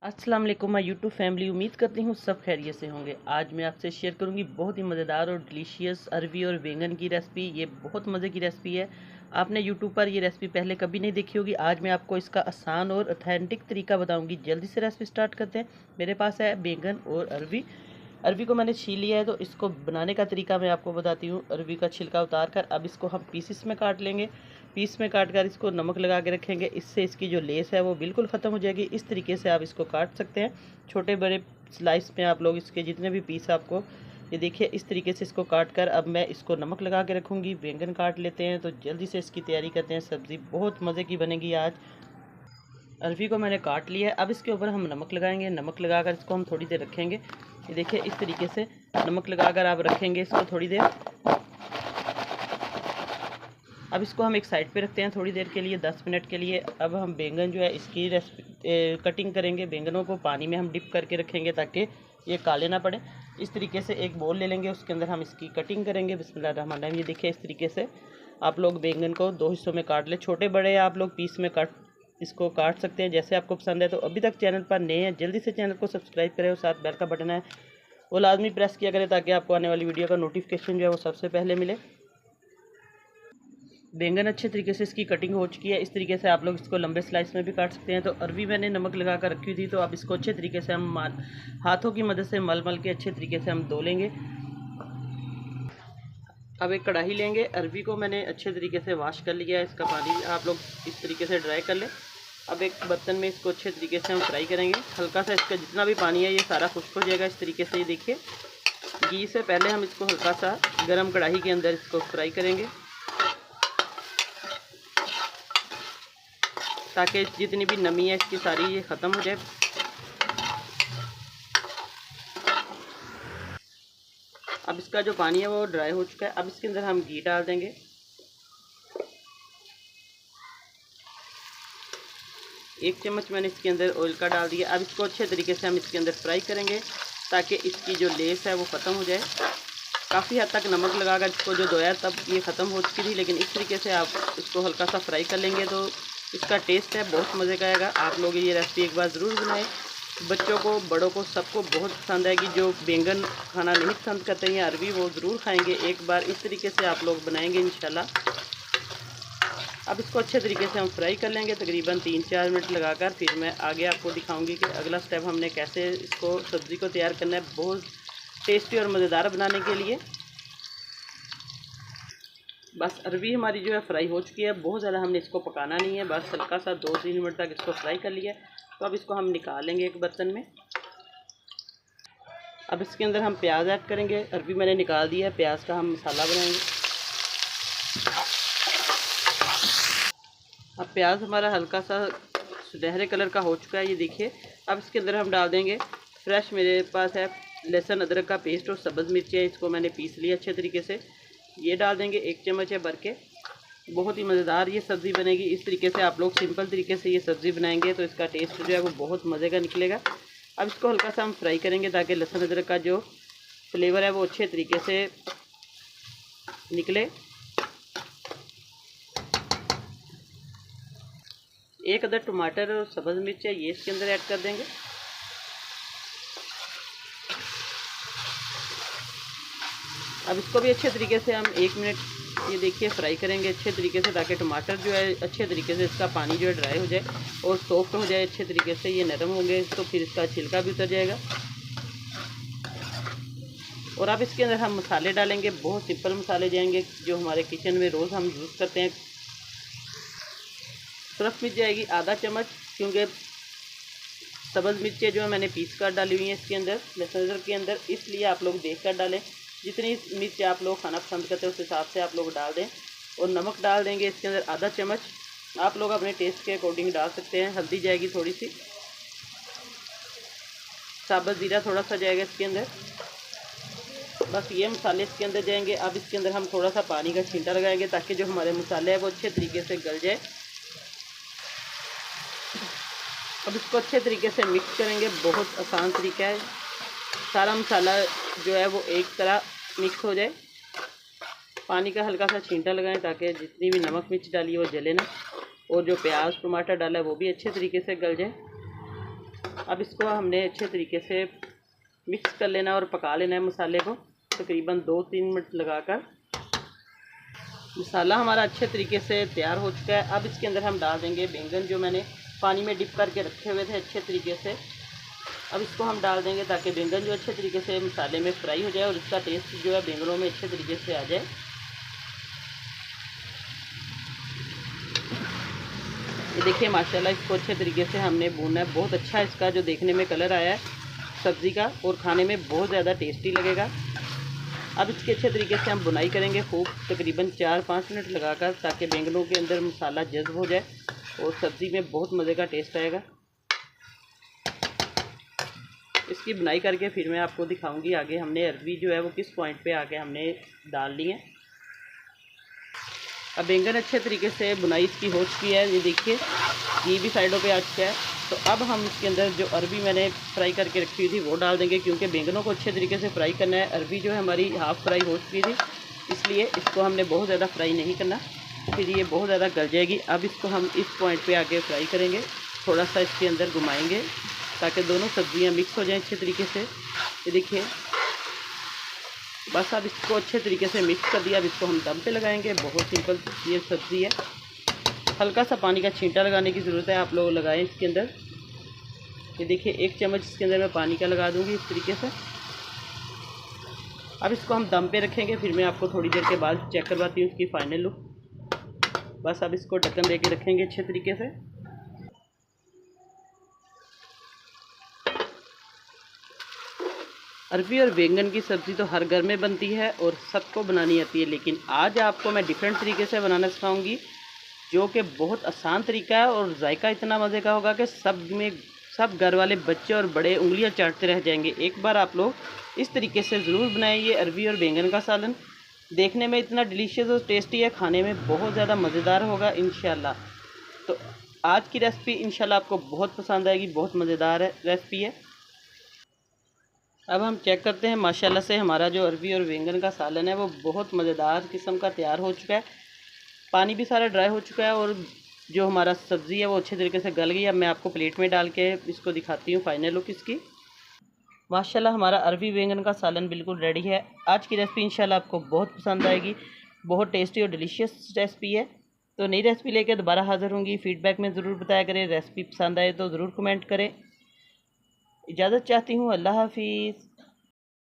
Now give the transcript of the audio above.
अस्सलाम वालेकुम my YouTube family. उम्मीद करती हूँ सब खैरियत से होंगे। आज मैं आपसे शेयर करूँगी बहुत ही मज़ेदार और डिलीशियस अरवी और बैंगन की रेसिपी। ये बहुत मज़े की रेसिपी है। आपने यूट्यूब पर ये रेसिपी पहले कभी नहीं देखी होगी। आज मैं आपको इसका आसान और ऑथेंटिक तरीका बताऊँगी। जल्दी से रेसिपी स्टार्ट करते हैं। मेरे पास है बैंगन और अरवी। अरवी को मैंने छील लिया है, तो इसको बनाने का तरीका मैं आपको बताती हूँ। अरवी का छिलका उतार कर अब इसको हम पीसेस में काट लेंगे। पीस में काट कर इसको नमक लगा के रखेंगे। इससे इसकी जो लेस है वो बिल्कुल ख़त्म हो जाएगी। इस तरीके से आप इसको काट सकते हैं। छोटे बड़े स्लाइस में आप लोग इसके जितने भी पीस आपको, ये देखिए इस तरीके से इसको काट कर अब मैं इसको नमक लगा के रखूँगी। बैंगन काट लेते हैं, तो जल्दी से इसकी तैयारी करते हैं। सब्ज़ी बहुत मज़े की बनेगी आज। अरवी को मैंने काट लिया है। अब इसके ऊपर हम नमक लगाएंगे। नमक लगाकर इसको हम थोड़ी देर रखेंगे। ये देखिए इस तरीके से नमक लगाकर आप रखेंगे इसको थोड़ी देर। अब इसको हम एक साइड पे रखते हैं थोड़ी देर के लिए, 10 मिनट के लिए। अब हम बैंगन जो है इसकी कटिंग करेंगे। बैंगनों को पानी में हम डिप करके रखेंगे ताकि ये काले ना पड़े। इस तरीके से एक बोल ले लेंगे, उसके अंदर हम इसकी कटिंग करेंगे। बिस्मिल्लाहिर्रहमानिर्रहीम। ये देखिए इस तरीके से आप लोग बैंगन को 2 हिस्सों में काट ले। छोटे बड़े आप लोग पीस में इसको काट सकते हैं जैसे आपको पसंद है। तो अभी तक चैनल पर नए हैं, जल्दी से चैनल को सब्सक्राइब करें और साथ बेल का बटन है वो लाजमी प्रेस किया करें ताकि आपको आने वाली वीडियो का नोटिफिकेशन जो है वो सबसे पहले मिले। बैंगन अच्छे तरीके से इसकी कटिंग हो चुकी है। इस तरीके से आप लोग इसको लंबे स्लाइस में भी काट सकते हैं। तो अरवी मैंने नमक लगा कर रखी थी, तो अब इसको अच्छे तरीके से हम हाथों की मदद से मल के अच्छे तरीके से हम धो लेंगे। अब एक कढ़ाई लेंगे। अरवी को मैंने अच्छे तरीके से वॉश कर लिया है। इसका पानी आप लोग इस तरीके से ड्राई कर लें। अब एक बर्तन में इसको अच्छे तरीके से हम फ्राई करेंगे। हल्का सा इसका जितना भी पानी है ये सारा खुश्क हो जाएगा इस तरीके से। ये देखिए घी से पहले हम इसको हल्का सा गरम कढ़ाई के अंदर इसको फ्राई करेंगे ताकि जितनी भी नमी है इसकी सारी ये ख़त्म हो जाए। अब इसका जो पानी है वो ड्राई हो चुका है। अब इसके अंदर हम घी डाल देंगे। एक चम्मच मैंने इसके अंदर ऑयल का डाल दिया। अब इसको अच्छे तरीके से हम इसके अंदर फ्राई करेंगे ताकि इसकी जो लेस है वो ख़त्म हो जाए। काफ़ी हद तक नमक लगाकर इसको जो धोया तब ये ख़त्म हो चुकी थी, लेकिन इस तरीके से आप इसको हल्का सा फ्राई कर लेंगे तो इसका टेस्ट है बहुत मज़े का आएगा। आप लोग ये रेसिपी एक बार ज़रूर बनाएं। बच्चों को बड़ों को सबको बहुत पसंद आएगी। जो बैंगन खाना नहीं पसंद करते हैं अरवी, वो ज़रूर खाएंगे। एक बार इस तरीके से आप लोग बनाएंगे इंशाल्लाह। अब इसको अच्छे तरीके से हम फ्राई कर लेंगे तकरीबन 3-4 मिनट लगाकर। फिर मैं आगे आपको दिखाऊंगी कि अगला स्टेप हमने कैसे इसको सब्ज़ी को तैयार करना है बहुत टेस्टी और मज़ेदार बनाने के लिए। बस अरवी हमारी जो है फ्राई हो चुकी है। बहुत ज़्यादा हमने इसको पकाना नहीं है, बस हल्का सा 2-3 मिनट तक इसको फ्राई कर लिया है। तो अब इसको हम निकाल लेंगे एक बर्तन में। अब इसके अंदर हम प्याज ऐड करेंगे। अरवी मैंने निकाल दिया है, प्याज का हम मसाला बनाएंगे। अब प्याज हमारा हल्का सा सुनहरे कलर का हो चुका है, ये देखिए। अब इसके अंदर हम डाल देंगे फ्रेश, मेरे पास है लहसुन अदरक का पेस्ट और सब्ज़ मिर्ची है, इसको मैंने पीस लिया अच्छे तरीके से। ये डाल देंगे 1 चम्मच है भर के। बहुत ही मज़ेदार ये सब्ज़ी बनेगी। इस तरीके से आप लोग सिंपल तरीके से ये सब्ज़ी बनाएंगे तो इसका टेस्ट जो है वो बहुत मज़े का निकलेगा। अब इसको हल्का सा हम फ्राई करेंगे ताकि लहसुन अदरक का जो फ्लेवर है वो अच्छे तरीके से निकले। 1 अदर टमाटर और सब्ज़ मिर्च है, ये इसके अंदर ऐड कर देंगे। अब इसको भी अच्छे तरीके से हम 1 मिनट ये देखिए फ्राई करेंगे अच्छे तरीके से ताकि टमाटर जो है अच्छे तरीके से इसका पानी जो है ड्राई हो जाए और सॉफ्ट हो जाए अच्छे तरीके से। ये नरम होंगे तो फिर इसका छिलका भी उतर जाएगा। और अब इसके अंदर हम मसाले डालेंगे। बहुत सिंपल मसाले जाएंगे जो हमारे किचन में रोज़ हम यूज़ करते हैं। सुरख मिर्च जाएगी आधा चम्मच, क्योंकि सब्ज़ मिर्चें जो है मैंने पीस कर डाली हुई हैं इसके अंदर लहसुन अदरक के अंदर, इसलिए आप लोग देख कर डालें। जितनी मिर्च आप लोग खाना पसंद करते हैं उस हिसाब से आप लोग डाल दें। और नमक डाल देंगे इसके अंदर आधा चम्मच, आप लोग अपने टेस्ट के अकॉर्डिंग डाल सकते हैं। हल्दी जाएगी थोड़ी सी, साबुत ज़ीरा थोड़ा सा जाएगा इसके अंदर। बस ये मसाले इसके अंदर जाएंगे। अब इसके अंदर हम थोड़ा सा पानी का छींटा लगाएंगे ताकि जो हमारे मसाले हैं वो अच्छे तरीके से गल जाए। अब इसको अच्छे तरीके से मिक्स करेंगे। बहुत आसान तरीका है। सारा मसाला जो है वो एक तरह मिक्स हो जाए। पानी का हल्का सा छींटा लगाएं ताकि जितनी भी नमक मिर्च डाली है वो जले ना, और जो प्याज टमाटर डाला है वो भी अच्छे तरीके से गल जाए। अब इसको हमने अच्छे तरीके से मिक्स कर लेना और पका लेना है मसाले को तकरीबन 2-3 मिनट लगाकर। मसाला हमारा अच्छे तरीके से तैयार हो चुका है। अब इसके अंदर हम डाल देंगे बैंगन जो मैंने पानी में डिप करके रखे हुए थे अच्छे तरीके से। अब इसको हम डाल देंगे ताकि बैंगन जो अच्छे तरीके से मसाले में फ्राई हो जाए और इसका टेस्ट जो है बैंगनों में अच्छे तरीके से आ जाए। ये देखिए माशाल्लाह इसको अच्छे तरीके से हमने भूना है। बहुत अच्छा इसका जो देखने में कलर आया है सब्ज़ी का और खाने में बहुत ज़्यादा टेस्टी लगेगा। अब इसके अच्छे तरीके से हम बुनाई करेंगे खूब तकरीबन 4-5 मिनट लगाकर ताकि बैंगनों के अंदर मसाला जज्ब हो जाए और सब्ज़ी में बहुत मज़े का टेस्ट आएगा। इसकी बुनाई करके फिर मैं आपको दिखाऊंगी आगे हमने अरबी जो है वो किस पॉइंट पे आके हमने डाल ली है। अब बैंगन अच्छे तरीके से बुनाई इसकी हो चुकी है। ये देखिए ये भी साइडों पे आ चुका है। तो अब हम इसके अंदर जो अरबी मैंने फ्राई करके रखी हुई थी वो डाल देंगे क्योंकि बैंगनों को अच्छे तरीके से फ्राई करना है। अरबी जो है हमारी हाफ़ फ्राई हो चुकी थी इसलिए इसको हमने बहुत ज़्यादा फ्राई नहीं करना, फिर ये बहुत ज़्यादा गल जाएगी। अब इसको हम इस पॉइंट पे आके फ्राई करेंगे, थोड़ा सा इसके अंदर घुमाएंगे ताकि दोनों सब्ज़ियाँ मिक्स हो जाएँ अच्छे तरीके से। ये देखिए बस अब इसको अच्छे तरीके से मिक्स कर दिया। अब इसको हम दम पे लगाएंगे। बहुत सिंपल ये सब्ज़ी है। हल्का सा पानी का छींटा लगाने की ज़रूरत है, आप लोग लगाएं इसके अंदर। ये देखिए 1 चम्मच इसके अंदर मैं पानी का लगा दूंगी इस तरीके से। अब इसको हम दम पे रखेंगे, फिर मैं आपको थोड़ी देर के बाद चेक करवाती हूँ इसकी फ़ाइनल लुक। बस अब इसको ढक्कन दे के रखेंगे अच्छे तरीके से। अरबी और बैंगन की सब्ज़ी तो हर घर में बनती है और सबको बनानी आती है, लेकिन आज आपको मैं डिफरेंट तरीके से बनाना सिखाऊंगी जो कि बहुत आसान तरीका है और जायका इतना मज़े का होगा कि सब घर वाले बच्चे और बड़े उंगलियां चाटते रह जाएंगे। एक बार आप लोग इस तरीके से ज़रूर बनाएं ये अरबी और बैंगन का सालन। देखने में इतना डिलीशियस और टेस्टी है, खाने में बहुत ज़्यादा मज़ेदार होगा इंशाल्लाह। तो आज की रेसिपी इंशाल्लाह आपको बहुत पसंद आएगी, बहुत मज़ेदार रेसिपी है। अब हम चेक करते हैं माशाल्लाह से हमारा जो अरबी और बैंगन का सालन है वो बहुत मज़ेदार किस्म का तैयार हो चुका है। पानी भी सारा ड्राई हो चुका है और जो हमारा सब्ज़ी है वो अच्छे तरीके से गल गई। अब मैं आपको प्लेट में डाल के इसको दिखाती हूँ फाइनल लुक इसकी। माशाल्लाह हमारा अरबी बैंगन का सालन बिल्कुल रेडी है। आज की रेसिपी इंशाल्लाह आपको बहुत पसंद आएगी। बहुत टेस्टी और डिलीशियस रेसिपी है। तो नई रेसिपी लेकर दोबारा हाज़िर होंगी। फ़ीडबैक में ज़रूर बताया करें। रेसिपी पसंद आए तो ज़रूर कमेंट करें। इजाज़त चाहती हूँ। अल्लाह हाफिज़।